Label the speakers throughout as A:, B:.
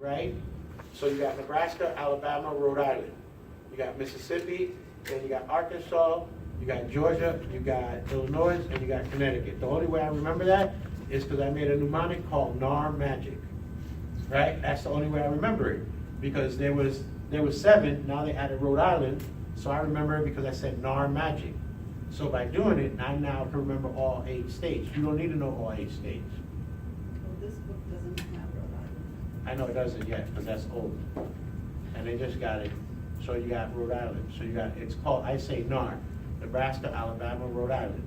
A: right? So you got Nebraska, Alabama, Rhode Island. You got Mississippi, then you got Arkansas, you got Georgia, you got Illinois, and you got Connecticut. The only way I remember that is because I made a mnemonic called NAR Magic, right? That's the only way I remember it, because there was 7, now they added Rhode Island, so I remember it because I said NAR Magic. So by doing it, I now can remember all 8 states. You don't need to know all 8 states.
B: Well, this book doesn't have Rhode Island.
A: I know it doesn't yet, because that's old. And they just got it, so you got Rhode Island. So you got, it's called, I say NAR, Nebraska, Alabama, Rhode Island.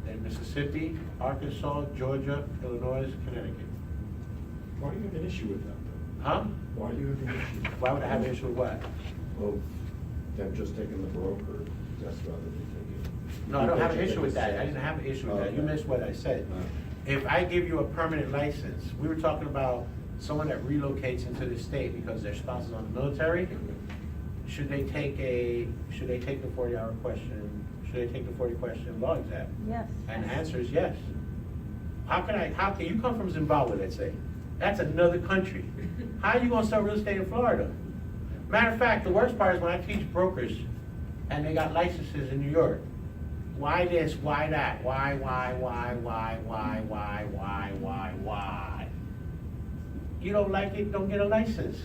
A: Then Mississippi, Arkansas, Georgia, Illinois, Connecticut.
C: Why do you have an issue with that, though?
A: Huh?
C: Why do you have an issue?
A: Why would I have an issue with what?
C: Well, them just taking the broker test rather than taking.
A: No, I don't have an issue with that. I didn't have an issue with that. You
C: Okay.
A: missed what I said.
C: Uh.
A: If I give you a permanent license, we were talking about someone that relocates into the state because their spouse is on the military. Should they take the 40-hour question, should they take the 40 question law exam?
D: Yes.
A: And the answer is yes. How can you come from Zimbabwe, let's say? That's another country. How are you gonna sell real estate in Florida? Matter of fact, the worst part is when I teach brokers and they got licenses in New York. Why this, why that, why? You don't like it, don't get a license.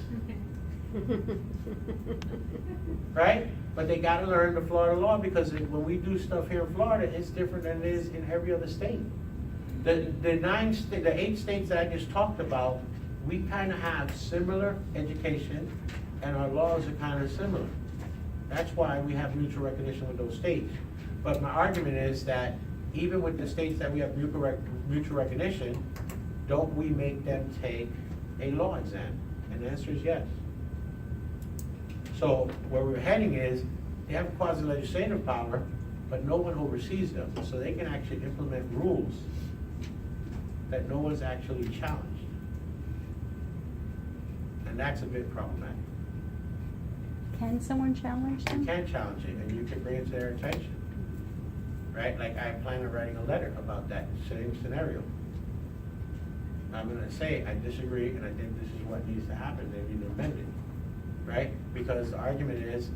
A: Right? But they gotta learn the Florida law, because when we do stuff here in Florida, it's different than it is in every other state. The 8 states that I just talked about, we kinda have similar education and our laws are kinda similar. That's why we have mutual recognition with those states. But my argument is that even with the states that we have mutual recognition, don't we make them take a law exam? And the answer is yes. So where we're heading is, they have quasi-legislative power, but no one oversees them. So they can actually implement rules that no one's actually challenged. And that's a bit problematic.
D: Can someone challenge
A: You
D: them?
A: can challenge it, and you can bring it to their attention. Right? Like I plan on writing a letter about that same scenario. I'm gonna say, I disagree, and I think this is what needs to happen, they need to amend it. Right? Because the argument is,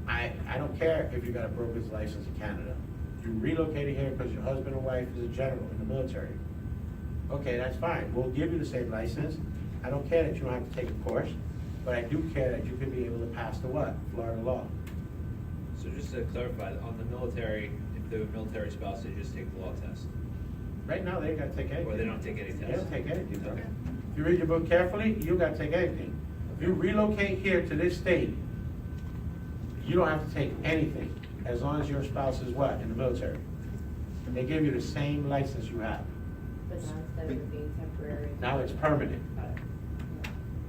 A: I don't care if you got a broker's license in Canada. You relocated here because your husband or wife is a general in the military. Okay, that's fine, we'll give you the same license. I don't care that you don't have to take a course, but I do care that you can be able to pass the what? Florida law.
E: So just to clarify, on the military, if they're a military spouse, they just take the law test?
A: Right now, they gotta take anything.
E: Or they don't take any
A: They
E: tests?
A: don't take anything, bro.
E: Okay.
A: If you read your book carefully, you gotta take anything. If you relocate here to this state, you don't have to take anything, as long as your spouse is what, in the military. And they give you the same license you have.
F: But now instead of it being temporary.
A: Now it's permanent.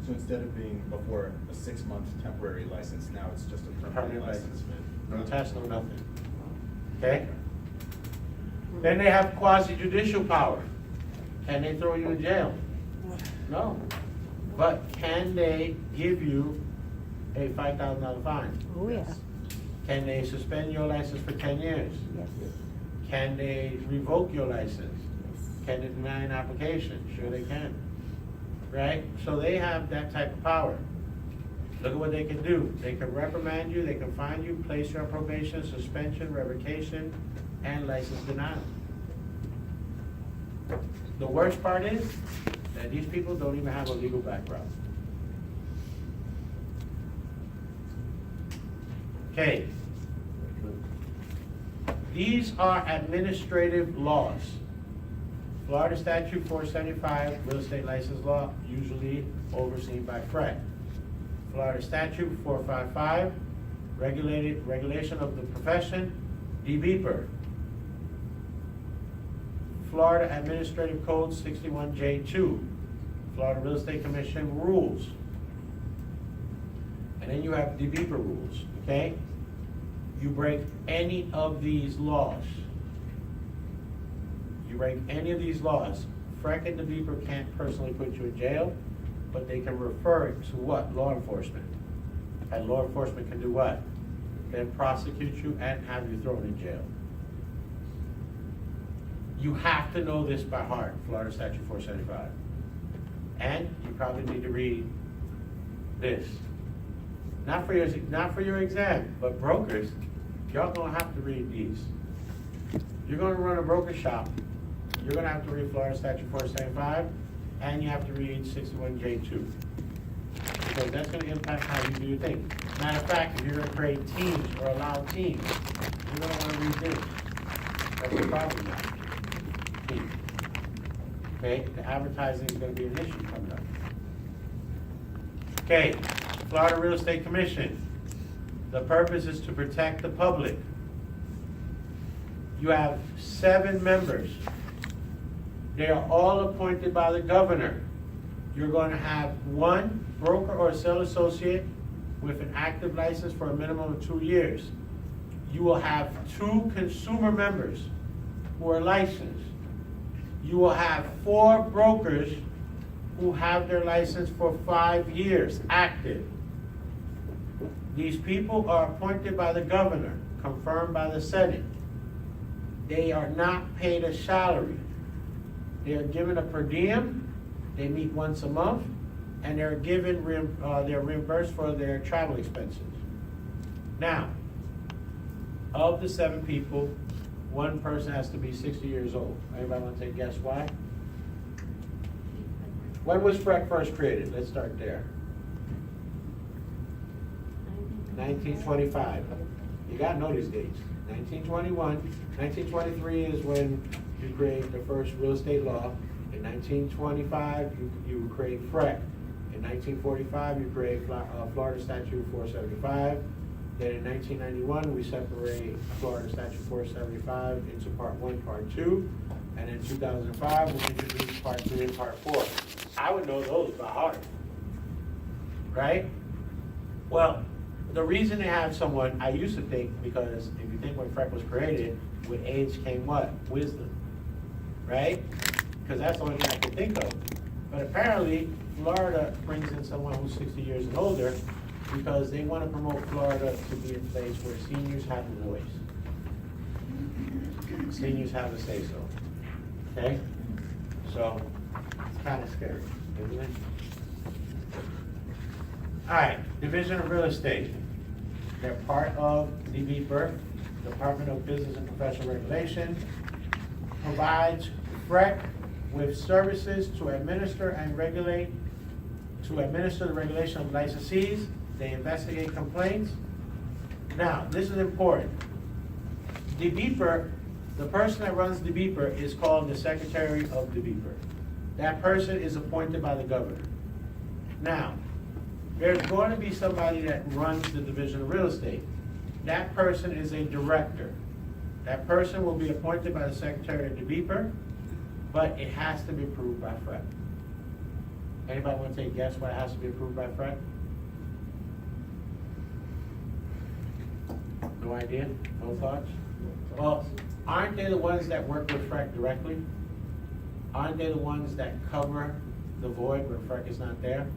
G: So instead of being before a 6-month temporary license, now it's just a permanent license.
A: No test, no nothing. Okay? Then they have quasi-judicial power. Can they throw you in jail? No. But can they give you a $5,000 fine?
D: Oh, yeah.
A: Can they suspend your license for 10 years?
D: Yes.
A: Can they revoke your license?
D: Yes.
A: Can they deny an application? Sure they can. Right? So they have that type of power. Look at what they can do. They can reprimand you, they can fine you, place you on probation, suspension, revocation, and license denial. The worst part is that these people don't even have a legal background. Okay. These are administrative laws. Florida Statute 475, real estate license law, usually overseen by FRED. Florida Statute 455, regulation of the profession, DBEPR. Florida Administrative Code 61J2, Florida Real Estate Commission rules. And then you have DBEPR rules, okay? You break any of these laws. You break any of these laws, FREC and DBEPR can't personally put you in jail, but they can refer it to what? Law enforcement. And law enforcement can do what? Then prosecute you and have you thrown in jail. You have to know this by heart, Florida Statute 475. And you probably need to read this. Not for your exam, but brokers, y'all gonna have to read these. You're gonna run a broker shop, you're gonna have to read Florida Statute 475, and you have to read 61J2. Because that's gonna impact how you do your thing. Matter of fact, if you're gonna create teams or allow teams, you're gonna wanna read this. That's the problem now. Team. Okay, the advertising is gonna be an issue coming up. Okay, Florida Real Estate Commission. The purpose is to protect the public. You have 7 members. They are all appointed by the governor. You're going to have 1 broker or sale associate with an active license for a minimum of 2 years. You will have 2 consumer members who are licensed. You will have 4 brokers who have their license for 5 years, active. These people are appointed by the governor, confirmed by the Senate. They are not paid a salary. They are given a per diem, they meet once a month, and they're reimbursed for their travel expenses. Now, of the 7 people, 1 person has to be 60 years old. Anybody want to take a guess why? When was FREC first created? Let's start there. 1925. You gotta know these dates. 1921, 1923 is when you create the first real estate law. In 1925, you create FREC. In 1945, you create Florida Statute 475. Then in 1991, we separate Florida Statute 475 into Part 1, Part 2. And in 2005, we introduce Part 3 and Part 4. I would know those by heart. Right? Well, the reason they have someone, I used to think, because if you think when FREC was created, with age came what? Wisdom. Right? Because that's the only thing I can think of. But apparently, Florida brings in someone who's 60 years and older because they want to promote Florida to be a place where seniors have a voice. Seniors have a say-so. Okay? So, it's kind of scary, isn't it? All right, Division of Real Estate. They're part of DBPER, Department of Business and Professional Regulation, provides FREC with services to administer and regulate, to administer the regulation of licensees. They investigate complaints. Now, this is important. DBPER, the person that runs DBPER is called the Secretary of DBPER. That person is appointed by the governor. Now, there's going to be somebody that runs the Division of Real Estate. That person is a director. That person will be appointed by the Secretary of DBPER, but it has to be approved by FREC. Anybody want to take a guess why it has to be approved by FREC? No idea? No thoughts? Well, aren't they the ones that work with FREC directly? Aren't they the ones that cover the void when FREC is not there?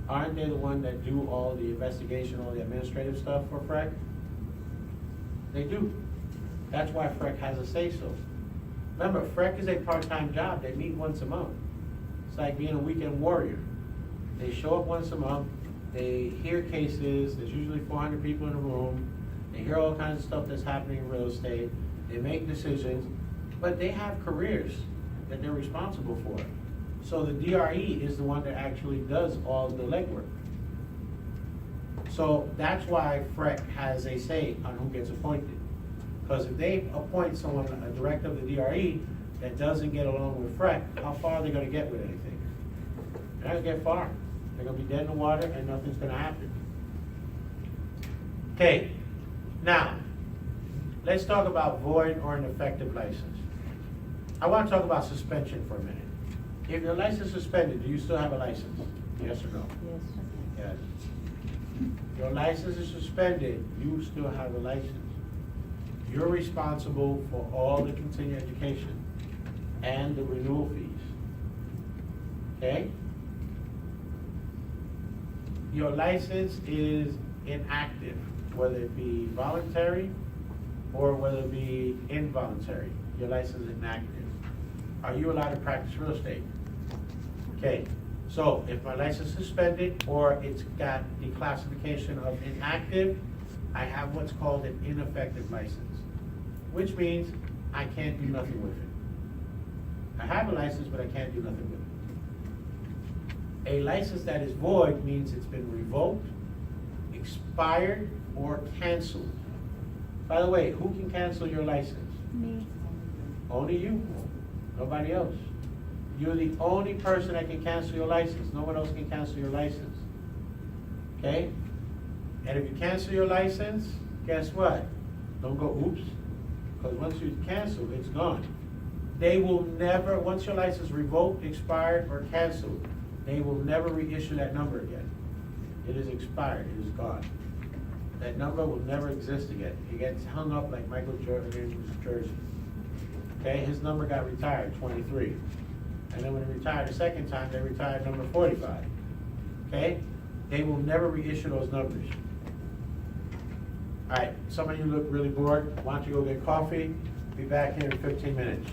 A: Aren't they the ones that do all the investigation, all the administrative stuff for FREC? They do. That's why FREC has a say-so. Remember, FREC is a part-time job. They meet once a month. It's like being a weekend warrior. They show up once a month. They hear cases. There's usually 400 people in the room. They hear all kinds of stuff that's happening in real estate. They make decisions, but they have careers that they're responsible for. So the DRE is the one that actually does all the legwork. So that's why FREC has a say on who gets appointed. Because if they appoint someone, a director of the DRE, that doesn't get along with FREC, how far are they gonna get with anything? They're not gonna get far. They're gonna be dead in the water and nothing's gonna happen. Okay, now, let's talk about void or ineffective license. I wanna talk about suspension for a minute. If your license is suspended, do you still have a license? Yes or no?
D: Yes.
A: Yes. Your license is suspended, you still have a license. You're responsible for all the continuing education and the renewal fees. Okay? Your license is inactive, whether it be voluntary or whether it be involuntary. Your license is inactive. Are you allowed to practice real estate? Okay, So if my license is suspended or it's got the classification of inactive, I have what's called an ineffective license, which means I can't do nothing with it. I have a license, but I can't do nothing with it. A license that is void means it's been revoked, expired, or canceled. By the way, who can cancel your license?
D: Me.
A: Only you, nobody else. You're the only person that can cancel your license. No one else can cancel your license. Okay? And if you cancel your license, guess what? Don't go oops, because once you cancel, it's gone. They will never, once your license is revoked, expired, or canceled, they will never reissue that number again. It is expired, it is gone. That number will never exist again. It gets hung up like Michael Jordan's jersey. Okay, his number got retired, 23. And then when he retired the second time, they retired number 45. Okay? They will never reissue those numbers. All right, some of you look really bored. Why don't you go get coffee? Be back here in 15 minutes.